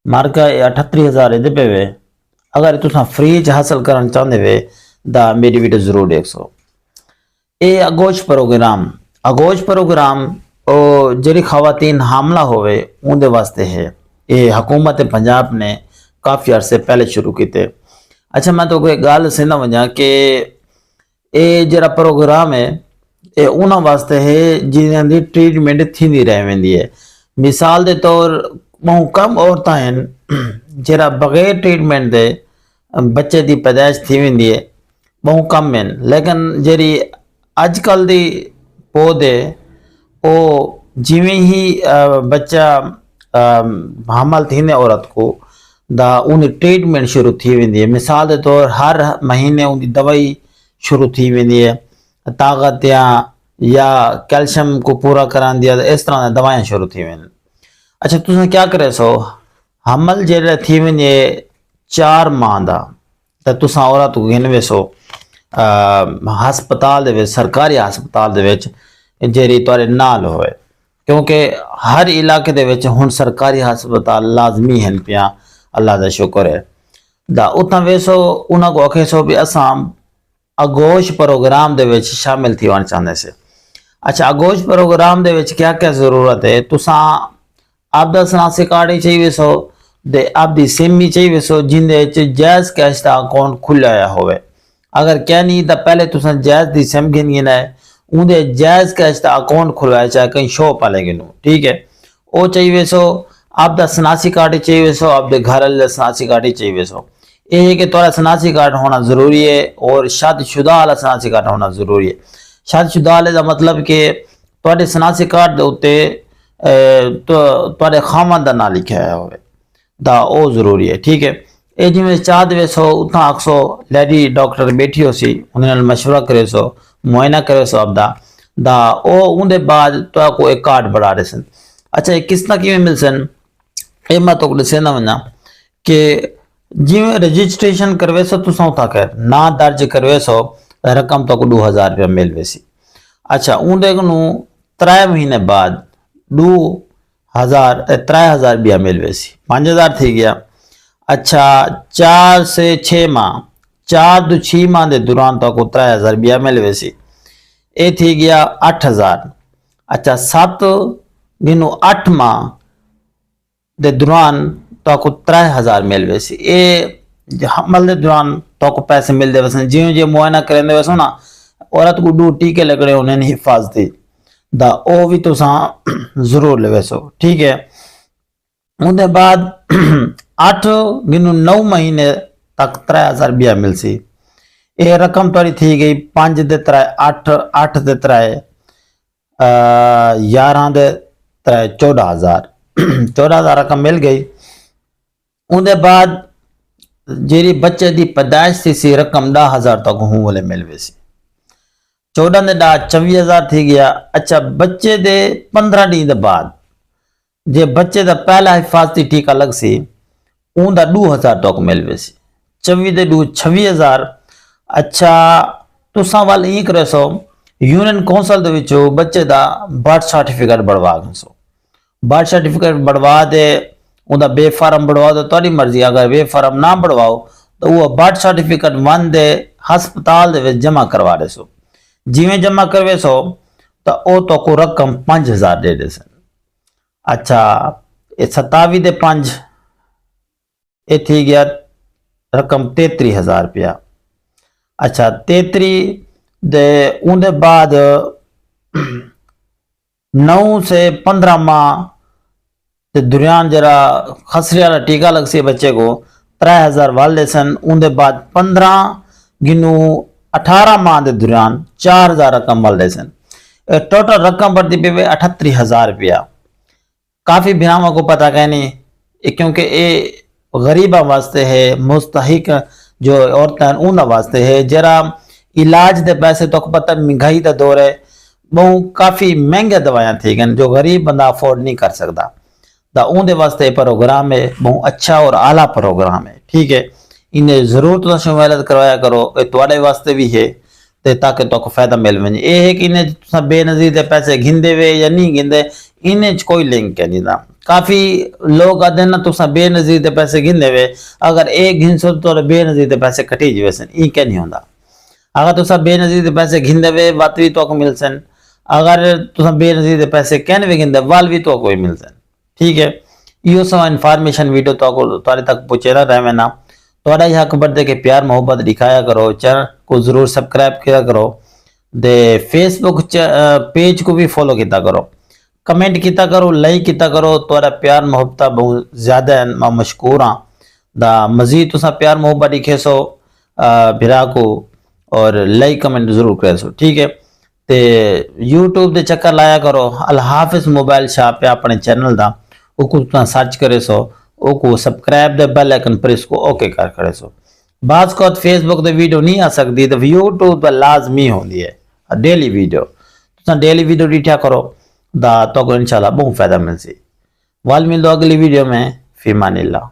मार्का 38,000 दे पे वे। अगर तुसा फ्री च हासिल करना चाहते वे दा मेरी वीडियो जरूर देखो। ये आगोश प्रोग्राम जड़ी खवातीन हामला होवे उनके वास्ते है। ये हुकूमत पंजाब ने काफ़ी अरसे पहले शुरू किए। अच्छा मैं तो कोई गल सेंदा वजा कि ये जरा प्रोग्राम है ये उन्होंने वास्ते है जिन्हों की ट्रीटमेंट थी रह वेंदी है। मिसाल के तौर बहु कम औरत हैं जरा बगैर ट्रीटमेंट दे बच्चे की पैदाइश थी वेंदी है, बहु कम हैं। लेकिन जी अजकल की पौध है वो जिमें ही बच्चा हामल थी औरत को दा उन ट्रीटमेंट शुरू थी वेंदी है। मिसाल के तौर हर महीने उनकी दवाई शुरू थी वेंदी है, ताकत या कैल्शियम को पूरा करा दिया इस तरह दवाएं शुरू थी वेंदी। अच्छा तुम क्या करे सो हमल जो थी वेंदी 4 माह का तो तुस औरत को गिन वेसो हस्पताल सरकारी हस्पताल जी तुरे नाल होए, क्योंकि हर इलाके हुण सरकारी हस्पताल लाजमी हैं पिया। अल्लाह का शुक्र है दा उतना वेसो उन्होंने को आखे सो भी असा आगोश प्रोग्राम दे विच शामिल थी वण चाहते से। अच्छा आगोश प्रोग्राम दे विच क्या क्या जरूरत है, तुसा आपदा सनासी कार्ड ही चाहिए सो दे आपदी सिम ही चाहिए सो जिंदे जैज कैश का अकाउंट खुलाया होवे। अगर क्या नहीं तो पहले तुसा जैज दी सिम गिन गिना है उनके जैज कैश का अकाउंट खुलवाया चाहे कहीं शॉप वाले गिनो, ठीक है। वो चाहिए सो आपदा सनासी कार्ड चाहिए सो आपके घर वाले सनासी कार्ड ही चाहिए सो। ये है कि तुम्हारा सनासी कार्ड होना जरूरी है और शादीशुदा वाला सनासी कार्ड होना जरूरी है। शादीशुदा वाले का मतलब कि तुम्हारे सनासी कार्ड के उत्ते तो खामद का ना लिखा हो वो जरूरी है, ठीक है। ये जिमें चाह दे सो उतना आखसो लेडी डॉक्टर बैठी हो सी उन्हें मशवरा करे सो मुआयना करे सो आपदा दा ओ उनके बाद तो को एक कार्ड बढ़ा रहे सन। अच्छा किस तरह किमें मिल सन ये मैं तो दसेंदा वना कि जिमें रजिस्ट्रेशन करवे सो तुसा उता कर ना दर्ज करवे सो रकम तो 2,000 रुपया मिल वैसी। अच्छा उनके को 3 महीने बाद 3,000 रुपया मिल वैसी 5,000 थी गया। अच्छा 4 से 6 माह 4 तो 6 माह के दौरान तो 3,000 रुपया मिल वैसी ये थी गया 8,000। अच्छा 7 गिनो 8 माह के दौरान तो 3,000 मिल वैसी। ये हमल के दौरान तो पैसे मिलते वैसे जिमें जिमें मुआयना करेंदे वैसो ना औरत को 2 टीके लगने उन्हें हिफाजती दा वो भी तुसा जरूर ले वैसो, ठीक है। उनके बाद 8 गिनो 9 महीने तक 3,000 रुपया मिल सी। ये रकम थोड़ी थी गई 5 दे 3 8 8 दे 3 11 दे 3 14,000 14,000 रकम मिल गई। उनके बाद जी बच्चे की पैदाइश थी सी रकम 10,000 तक हूँ वाले मिल वैसी 14 दे 24,000 थी गया। अच्छा बच्चे दे 15 दिन के बाद जे बच्चे का पहला हिफाजती टीका लग सी उनका 2,000 तक मिल वैसी 24 दे 26,000। अच्छा तुसा वाल ई करे सो यूनियन कौंसल दे बच्चे का बर्थ सर्टिफिकेट बढ़वा सो। बर्थ सर्टिफिकेट बढ़वा दे उनका बे फार्म बढ़वाओ तो थोड़ी मर्जी, अगर बे फार्म ना बढ़वाओ तो वो बर्थ सर्टिफिकेट वन दे हस्पताल दे जमा करवा दे सो। जिमें जमा करवे सो तो वो तो को रकम 5,000 दे दे सन। अच्छा 27 दे 5 ये थी गया रकम 33,000 रुपया। अच्छा 33 दे उनके बाद 9 से 15 माह ते दौरान जरा खसरे वाला टीका लग सी बच्चे को 3,000 वाले सन। उनके बाद 15 गिनू 18 माह के दौरान 4,000 रकम वाले सन। टोटल रकम बढ़ती पे 38,000 रुपया। काफ़ी बिनामा को पता कहनी क्योंकि ये गरीबा वास्ते है, मुस्तहिक जो औरतें उन्होंने वास्ते है। जरा इलाज के पैसे तो पता महंगाई का दौर है, बहु काफ़ी महंगे दवाइयाँ थी गन जो गरीब बंदा अफोर्ड नहीं कर सकता। दा उनके वास्ते प्रोग्राम है बहुत अच्छा और आला प्रोग्राम है, ठीक है। इन्हें जरूर तुम मुआयना करवाया करो, ये तुम्हारे वास्ते भी है ते ताकि तो फायदा मिल वजे। ये है कि इन्हें बेनजीर पैसे गिनते वे या नहीं गिनते इन्हें कोई लिंक है नहीं था। काफी लोग आते ना तुसा बेनजीर दे पैसे गिनदे वे, अगर एक गिनसो तो बेनजीर दे पैसे कटी जवे सन, ई क्या नहीं होंदा। अगर तुसा बेनजीर दे पैसे गिनदे वे वत भी तो मिलसन, अगर तुसा बेनजीर दे पैसे कहने वे गिनदे वाल भी तो कोई मिलसन। ठीक है, यो सब इन्फॉर्मेशन वीडियो तो तारे तक पहुंचे ना रहे ना, थोड़ा ही हक बढ़ते के प्यार मोहब्बत दिखाया करो, चैनल को जरूर सब्सक्राइब किया करो, दे फेसबुक पेज को भी फॉलो किया करो, कमेंट किया करो, लाइक किया करो। थोड़ा प्यार मोहब्बत बहुत ज्यादा है, मैं मशकूर हाँ। दा मजीद तुसा प्यार मोहब्बत दिखे सो भिरा को, और लाइक कमेंट जरूर करे सो। ठीक है, ते यूट्यूब दे चक्कर लाया करो, अल हाफिज मोबाइल शॉप पे अपने चैनल दा को सर्च करे सो, को सब्सक्राइब दे बेल आइकन प्रेस को ओके कर करे सो। बाज को फेसबुक दे वीडियो नहीं आ सकती तो यूट्यूब पर लाजमी होती है डेली वीडियो, तुसा डेली वीडियो डिठा करो दा तो इंशाल्लाह बहुत फायदा मिलसी। वाल मिल दो अगली वीडियो में, फी मानिल्लाह।